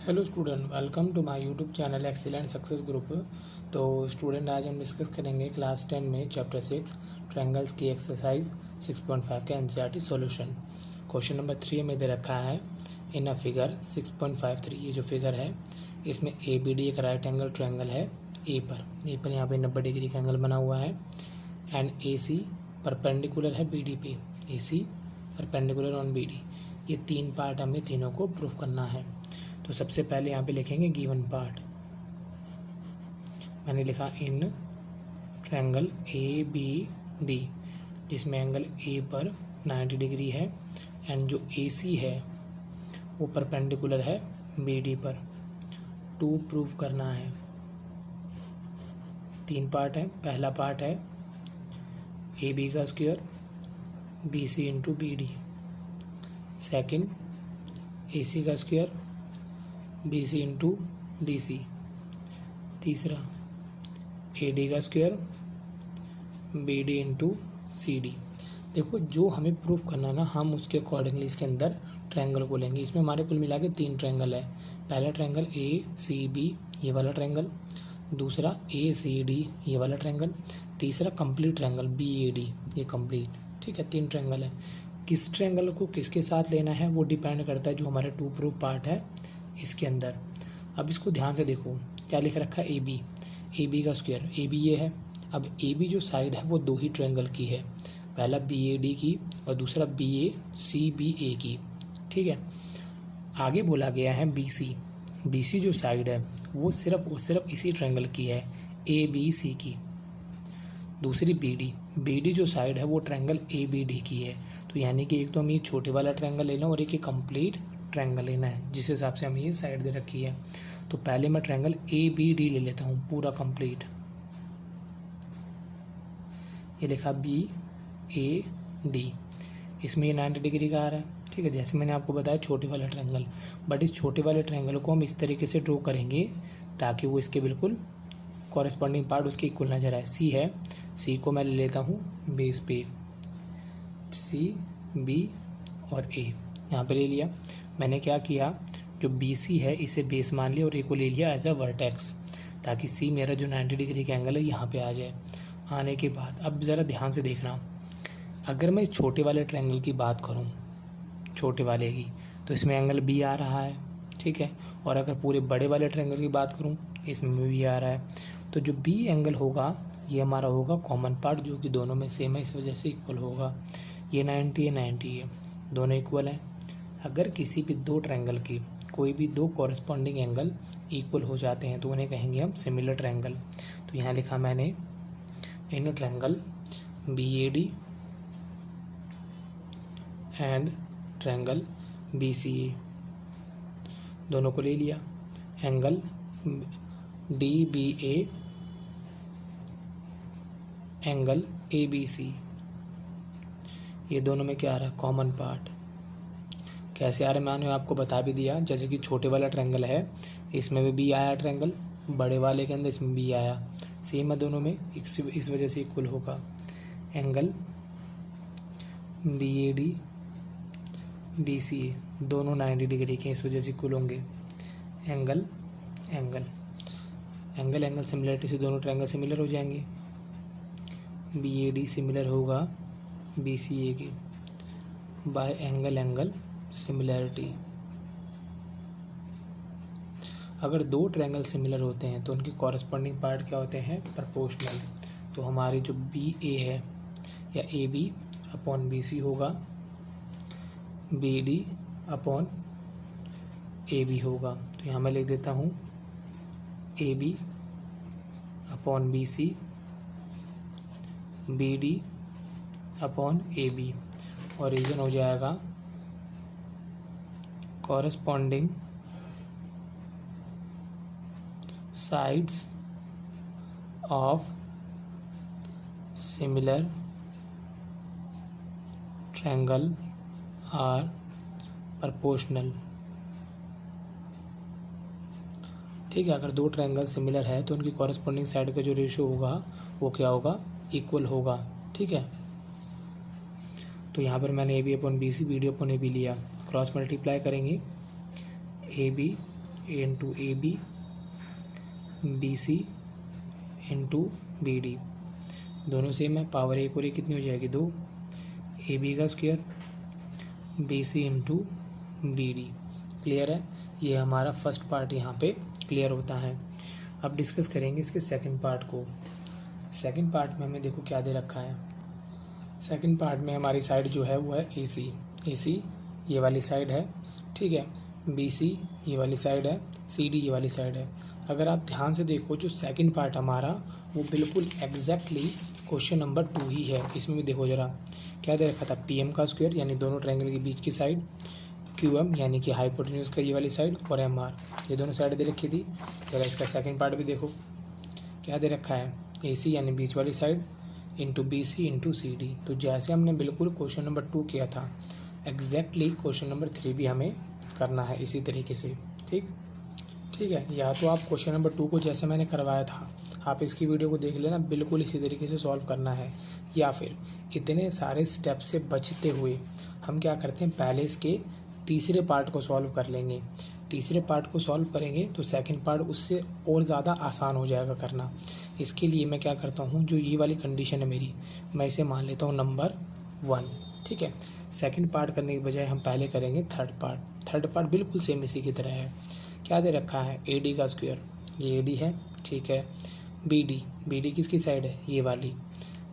Hello student, welcome to my YouTube channel excellent success group. तो student, आज हम discuss करेंगे क्लास 10 में चैप्टर 6 ट्रायंगल्स की एक्सरसाइज 6.5 का एनसीईआरटी सॉल्यूशन। क्वेश्चन नंबर 3 में दे रखा है इन अ फिगर 6.53। ये जो फिगर है इसमें ए बी डी एक राइट एंगल ट्रायंगल है ए पर यहाँ पे 90 डिग्री का एंगल बना हुआ है एंड ए सी परपेंडिकुलर है बी डी पे। A C perpendicular on B D. ये तीन पार्ट हमें तीनों को प्रूफ करना है। तो सबसे पहले यहाँ पे लिखेंगे गिवन पार्ट। मैंने लिखा in triangle A B D जिसमें एंगल ए पर 90 डिग्री है एंड जो ए सी है वो परपेंडिकुलर है बी डी पर। टू प्रूफ करना है। तीन पार्ट है। पहला पार्ट है ए बी का square B C into B D. Second A C का square B C into D C. तीसरा ए डी का square B D into C D. देखो, जो हमें प्रूफ करना है ना, हम उसके अकॉर्डिंगली इसके अंदर ट्रायंगल को लेंगे। इसमें हमारे कुल मिला के तीन ट्रायंगल है। पहला ट्रायंगल ए सी बी, ये वाला ट्रायंगल। दूसरा ए सी डी, ये वाला ट्रायंगल। तीसरा complete triangle B A D, ये कंप्लीट। ठीक है, तीन ट्रायंगल है। किस ट्रायंगल को किसके साथ लेना है वो डिपेंड करता है जो हमारे टू प्रूफ पार्ट है इसके अंदर। अब इसको ध्यान से देखो, क्या लिख रखा है ए बी का स्क्वायर। ए बी ये है। अब ए बी जो साइड है वो दो ही ट्रायंगल की है, पहला बी ए डी की और दूसरा बी ए सी बी ए की। ठीक है, आगे बोला गया है बी सी जो साइड है वो सिर्फ इसी ट्रायंगल की है, ए बी सी की। दूसरी बी डी जो साइड है वो ट्रायंगल ए बी डी की है। तो यानी कि एक तो हम ये छोटे वाला ट्रायंगल लेना और एक कंप्लीट ट्रायंगल लेना है, जिस हिसाब से हमें ये साइड दे रखी है। तो पहले मैं ट्रायंगल ए बी डी ले लेता हूँ पूरा कंप्लीट। ये लिखा बी ए डी। इसमें ये 90 डिग्री का आ रहा है। ठीक है, जैसे मैंने आपको बताया छोटे वाला ट्रायंगल, बट इस छोटे वाले ट्रायंगल को हम इस तरीके से ड्रॉ करेंगे ताकि वो इसके बिल्कुल कॉरेस्पॉन्डिंग पार्ट उसके इक्वल नजर आए। सी है, सी को मैं ले लेता हूँ बेस पे, सी बी और ए यहाँ पे ले लिया। मैंने क्या किया, जो बी सी है इसे बेस मान लिया और ए को ले लिया एज अ वर्टेक्स, ताकि सी मेरा जो 90 डिग्री का एंगल है यहाँ पे आ जाए। आने के बाद अब ज़रा ध्यान से देखना, अगर मैं छोटे वाले ट्रायंगल की बात करूँ, छोटे वाले की, तो इसमें एंगल बी आ रहा है। ठीक है, और अगर पूरे बड़े वाले ट्रायंगल की बात करूँ इसमें भी आ रहा है। तो जो बी एंगल होगा ये हमारा होगा कॉमन पार्ट, जो कि दोनों में सेम है, इस वजह से इक्वल होगा। ये 90 है, 90 है, दोनों इक्वल हैं। अगर किसी भी दो ट्रायंगल की कोई भी दो कॉरेस्पॉन्डिंग एंगल इक्वल हो जाते हैं तो उन्हें कहेंगे हम सिमिलर ट्रायंगल। तो यहाँ लिखा मैंने in triangle B A D and triangle B C A, दोनों को ले लिया। Angle D B A, angle A B C, ये दोनों में क्या आ रहा है, कॉमन पार्ट। कैसे आ रहा है मैंने आपको बता भी दिया। जैसे कि छोटे वाला ट्रायंगल है इसमें भी बी आया ट्रायंगल, बड़े वाले के अंदर इसमें बी आया, सेम है दोनों में, इस वजह से इक्वल होगा। Angle B A D B C A, दोनों 90 डिग्री के, इस वजह से इक्वल होंगे। Angle angle angle angle similarity से दोनों ट्रायंगल सिमिलर हो जाएंगे। बी ए डी सिमिलर होगा बी सी ए के बाय एंगल एंगल सिमिलरिटी। अगर दो ट्रायंगल सिमिलर होते हैं तो उनके कॉरेस्पॉन्डिंग पार्ट क्या होते हैं, प्रोपोर्शनल। तो हमारी जो बी ए है या A B upon B C होगा, B D upon A B होगा। तो यहाँ मैं लिख देता हूँ A B upon B C, B D upon A B, और रीजन हो जाएगा corresponding sides of similar triangle are proportional. ठीक है, अगर दो ट्रायंगल सिमिलर है तो उनकी कॉरेस्पॉन्डिंग साइड का जो रेशियो होगा वो क्या होगा, इक्वल होगा। ठीक है, तो यहाँ पर मैंने A B upon B C, B D upon A B लिया, क्रॉस मल्टीप्लाई करेंगे, A B into AB, BC into BD, दोनों सेम है, पावर एक और एक कितनी हो जाएगी 2, AB का square BC into BD। Clear है, ये हमारा फर्स्ट पार्ट यहाँ पे क्लियर होता है। अब डिस्कस करेंगे इसके सेकंड पार्ट को। सेकंड पार्ट में हमें देखो क्या दे रखा है। सेकंड पार्ट में हमारी साइड जो है वो है AC ये वाली साइड है, ठीक है, BC ये वाली साइड है, CD ये वाली साइड है। अगर आप ध्यान से देखो जो सेकंड पार्ट हमारा वो बिल्कुल एग्जैक्टली क्वेश्चन नंबर 2 ही है। इसमें भी देखो जरा क्या दे रखा था, PM का स्क्वायर यानी दोनों ट्रायंगल के बीच की साइड, QM यानी कि हाइपोटेन्यूज का ये वाली साइड, और MR ये दोनों साइड दे रखी थी। जरा इसका सेकंड पार्ट भी देखो क्या दे रखा है, AC यानी बीच वाली side into BC into CD। तो जैसे हमने बिल्कुल क्वेश्चन नंबर 2 किया था एग्जैक्टली क्वेश्चन नंबर 3 भी हमें करना है इसी तरीके से। ठीक है, या तो आप क्वेश्चन नंबर 2 को जैसे मैंने करवाया था आप इसकी वीडियो को देख लेना, बिल्कुल इसी तरीके से सॉल्व करना है, या फिर इतने सारे स्टेप से बचते हुए हम क्या करते हैं पहले इसके तीसरे पार्ट को सॉल्व कर लेंगे। तीसरे पार्ट को सॉल्व करेंगे तो सेकंड पार्ट उससे और ज़्यादा आसान हो जाएगा करना। इसके लिए मैं क्या करता हूँ, जो ये वाली कंडीशन है मेरी, मैं इसे मान लेता हूँ नंबर 1। ठीक है, सेकंड पार्ट करने की बजाय हम पहले करेंगे थर्ड पार्ट। थर्ड पार्ट बिल्कुल सेम इसी की तरह है। क्या दे रखा है, AD का स्क्वायर, ये AD है, ठीक है, BD किसकी साइड है, ये वाली।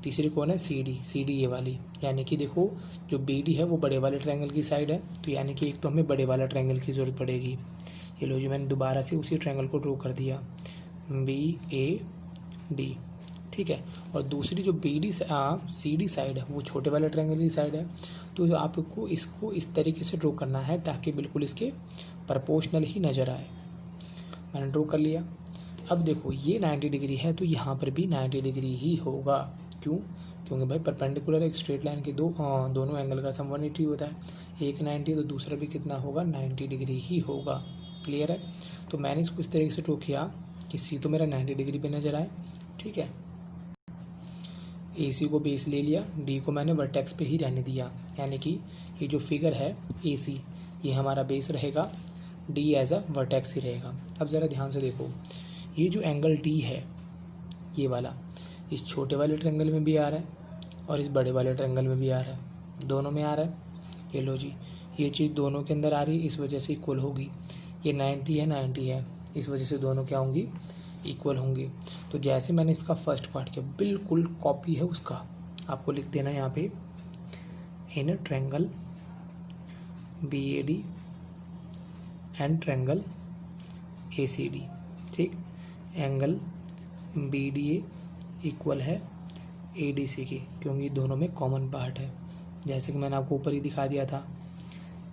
तीसरी कौन है, CD ये वाली, यानी कि देखो जो BD है वो बड़े वाले ट्रायंगल की साइड है, तो यानी कि एक तो हमें बड़े वाला ट्रायंगल की ज़रूरत पड़ेगी। ये लो जी मैंने दोबारा से उसी ट्रायंगल को ड्रॉ कर दिया, BAD, ठीक है। और दूसरी जो CD साइड है वो छोटे वाले ट्रायंगल की साइड है, तो आपको इसको इस तरीके से ड्रॉ करना है ताकि बिल्कुल इसके प्रोपोर्शनल ही नज़र आए। मैंने ड्रॉ कर लिया। अब देखो ये 90 डिग्री है तो यहाँ पर भी 90 डिग्री ही होगा। क्यों, क्योंकि भाई परपेंडिकुलर एक स्ट्रेट लाइन के दोनों एंगल का सम 180 होता है, एक 90 तो दूसरा भी कितना होगा, 90 डिग्री ही होगा। क्लियर है, तो मैंने इसको इस तरीके से ड्रॉ किया कि C तो मेरा 90 डिग्री पे नज़र आए, ठीक है। AC को बेस ले लिया, D को मैंने वर्टेक्स पे ही रहने दिया, यानी कि ये जो फिगर है AC ये हमारा बेस रहेगा, D एज अ वर्टेक्स ही रहेगा। अब ज़रा ध्यान से देखो, ये जो एंगल D है ये वाला इस छोटे वाले ट्रायंगल में भी आ रहा है और इस बड़े वाले ट्रायंगल में भी आ रहा है, दोनों में आ रहा है। ये लो जी, ये चीज़ दोनों के अंदर आ रही है, इस वजह से इक्वल होगी। ये 90 है, इस वजह से दोनों क्या होंगी, इक्वल होंगे। तो जैसे मैंने इसका फर्स्ट पार्ट किया बिल्कुल कॉपी है उसका, आपको लिख देना यहाँ पे, in triangle BAD and triangle ACD, ठीक। एंगल BDA इक्वल है ADC के, क्योंकि दोनों में कॉमन पार्ट है, जैसे कि मैंने आपको ऊपर ही दिखा दिया था।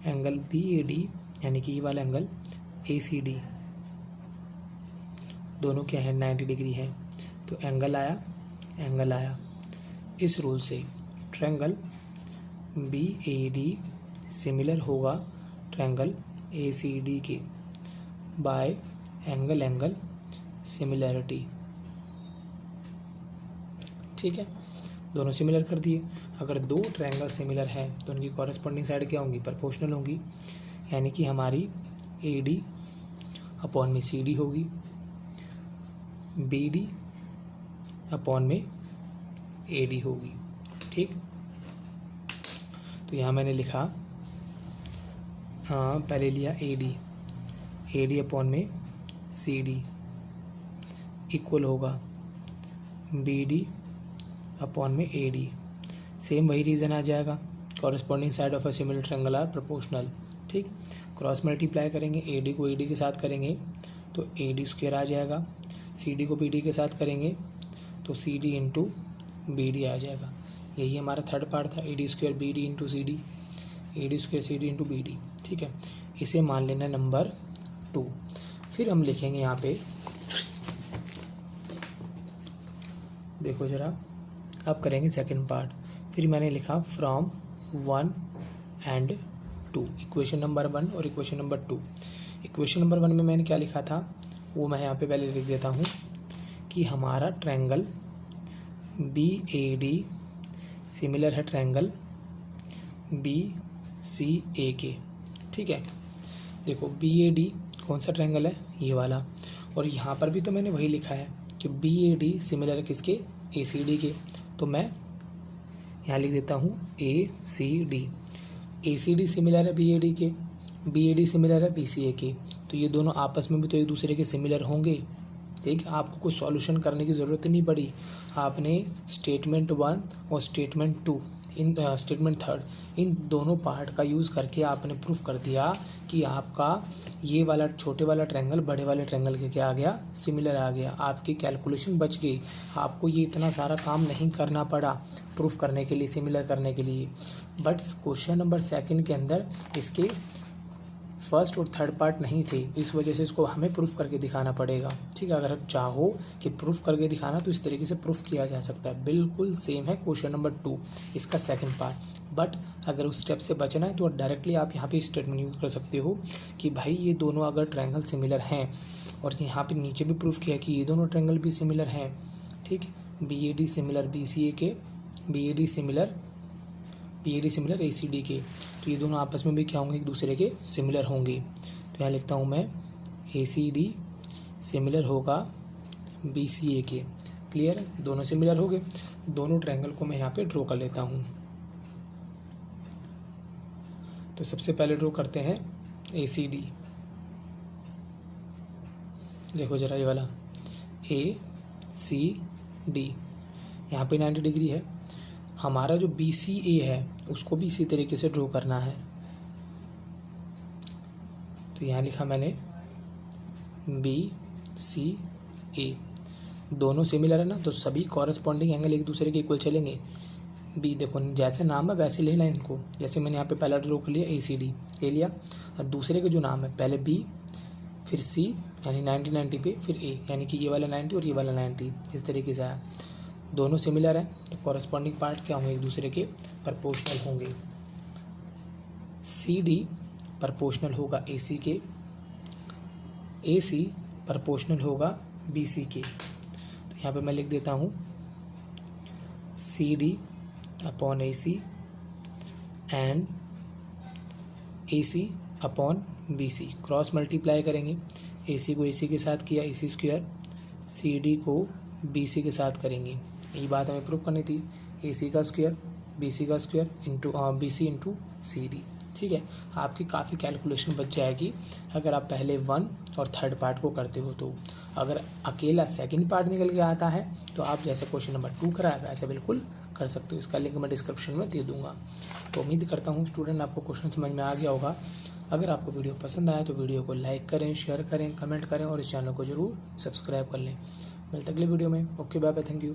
एंगल BAD यानी कि ये वाला एंगल ACD दोनों क्या है, 90 डिग्री है, तो एंगल आया। इस रूल से ट्रायंगल BAD सिमिलर होगा ट्रायंगल ACD के बाय एंगल सिमिलैरिटी, ठीक है। दोनों सिमिलर कर दिए। अगर दो ट्रायंगल सिमिलर हैं तो उनकी कॉरेस्पॉन्डिंग साइड क्या होंगी, प्रोपोर्शनल होंगी, यानी कि हमारी AD अपॉन में CD होगी, BD अपॉन में AD होगी, ठीक। तो यहाँ मैंने लिखा, पहले लिया AD अपॉन में CD इक्वल होगा BD अपॉन में AD। सेम वही रीज़न आ जाएगा, corresponding side of a similar triangle are proportional, ठीक। क्रॉस मल्टीप्लाई करेंगे, AD को AD के साथ करेंगे तो AD स्क्वायर आ जाएगा, CD को BD के साथ करेंगे तो CD इंटू BD आ जाएगा। यही हमारा थर्ड पार्ट था, AD square BD into CD, AD square CD into BD, ठीक है। इसे मान लेना नंबर 2। फिर हम लिखेंगे यहाँ पे, देखो ज़रा, अब करेंगे सेकंड पार्ट। फिर मैंने लिखा फ्रॉम 1 एंड 2, इक्वेशन नंबर 1 और इक्वेशन नंबर 2। इक्वेशन नंबर 1 में मैंने क्या लिखा था वो मैं यहाँ पे पहले लिख देता हूँ कि हमारा ट्रायंगल BAD सिमिलर है ट्रायंगल BCA के, ठीक है। देखो BAD कौन सा ट्रायंगल है, ये वाला। और यहाँ पर भी तो मैंने वही लिखा है कि BAD सिमिलर है किसके, ACD के। तो मैं यहाँ लिख देता हूँ ACD। ACD सिमिलर है BAD के, BAD सिमिलर है BCA के। तो ये दोनों आपस में भी तो एक दूसरे के सिमिलर होंगे। ठीक है, आपको कुछ सॉल्यूशन करने की ज़रूरत नहीं पड़ी। आपने स्टेटमेंट 1 और स्टेटमेंट 2 स्टेटमेंट 3 इन दोनों पार्ट का यूज़ करके आपने प्रूफ कर दिया कि आपका ये वाला छोटे वाला ट्रायंगल बड़े वाले ट्रायंगल के क्या आ गया, सिमिलर आ गया। आपकी कैलकुलेशन बच गई, आपको ये इतना सारा काम नहीं करना पड़ा प्रूफ करने के लिए, सिमिलर करने के लिए। बट क्वेश्चन नंबर 2 के अंदर इसके फर्स्ट और थर्ड पार्ट नहीं थे, इस वजह से इसको हमें प्रूफ करके दिखाना पड़ेगा। ठीक है, अगर आप चाहो कि प्रूफ करके दिखाना तो इस तरीके से प्रूफ किया जा सकता है। बिल्कुल सेम है क्वेश्चन नंबर 2 इसका सेकंड पार्ट। बट अगर उस स्टेप से बचना है तो डायरेक्टली आप यहाँ पे स्टेटमेंट यूज़ कर सकते हो कि भाई ये दोनों अगर ट्रायंगल सिमिलर हैं, और यहाँ पे नीचे भी प्रूफ किया कि ये दोनों ट्रायंगल भी सिमिलर हैं। ठीक है, BAD सिमिलर BCA के, BAD सिमिलर ACD के। तो ये दोनों आपस में भी क्या होंगे, एक दूसरे के सिमिलर होंगे। तो यहाँ लिखता हूँ मैं ACD सिमिलर होगा BCA के। क्लियर है, दोनों सिमिलर हो गए। दोनों ट्रायंगल को मैं यहाँ पे ड्रॉ कर लेता हूँ। तो सबसे पहले ड्रॉ करते हैं ACD। देखो जरा ये वाला ACD, यहाँ पे 90 डिग्री है। हमारा जो BCA है उसको भी इसी तरीके से ड्रॉ करना है। तो यहाँ लिखा मैंने BCA, दोनों सिमिलर है ना, तो सभी कॉरेस्पॉन्डिंग एंगल एक दूसरे के इक्वल चलेंगे। बी देखो जैसे नाम है वैसे लेना है इनको। जैसे मैंने यहाँ पे पहला ड्रॉ कर लिया ACD ले लिया, और दूसरे के जो नाम है पहले B फिर C यानी 90 पे फिर A, यानी कि ये वाला 90 और ये वाला 90, इस तरीके से आया। दोनों सिमिलर हैं तो कॉरेस्पॉन्डिंग पार्ट क्या होंगे, एक दूसरे के प्रोपोर्शनल होंगे। CD प्रोपोर्शनल होगा AC के, AC प्रोपोर्शनल होगा BC के। तो यहाँ पे मैं लिख देता हूँ CD upon AC and AC upon BC। Cross multiply करेंगे, AC को AC के साथ किया AC स्क्वायर, CD को BC के साथ करेंगे। ये बात हमें प्रूफ करनी थी, AC का स्क्वायर BC का square into BC into CD। ठीक है, आपकी काफ़ी कैलकुलेशन बच जाएगी अगर आप पहले 1 और थर्ड पार्ट को करते हो। तो अगर अकेला सेकंड पार्ट निकल के आता है तो आप जैसे क्वेश्चन नंबर 2 करा है वैसे बिल्कुल कर सकते हो। इसका लिंक मैं डिस्क्रिप्शन में दे दूँगा। तो उम्मीद करता हूँ स्टूडेंट आपको क्वेश्चन समझ में आ गया होगा। अगर आपको वीडियो पसंद आया तो वीडियो को लाइक करें, शेयर करें, कमेंट करें और इस चैनल को ज़रूर सब्सक्राइब कर लें। मिलते अगले वीडियो में। Okay bye bye, thank you.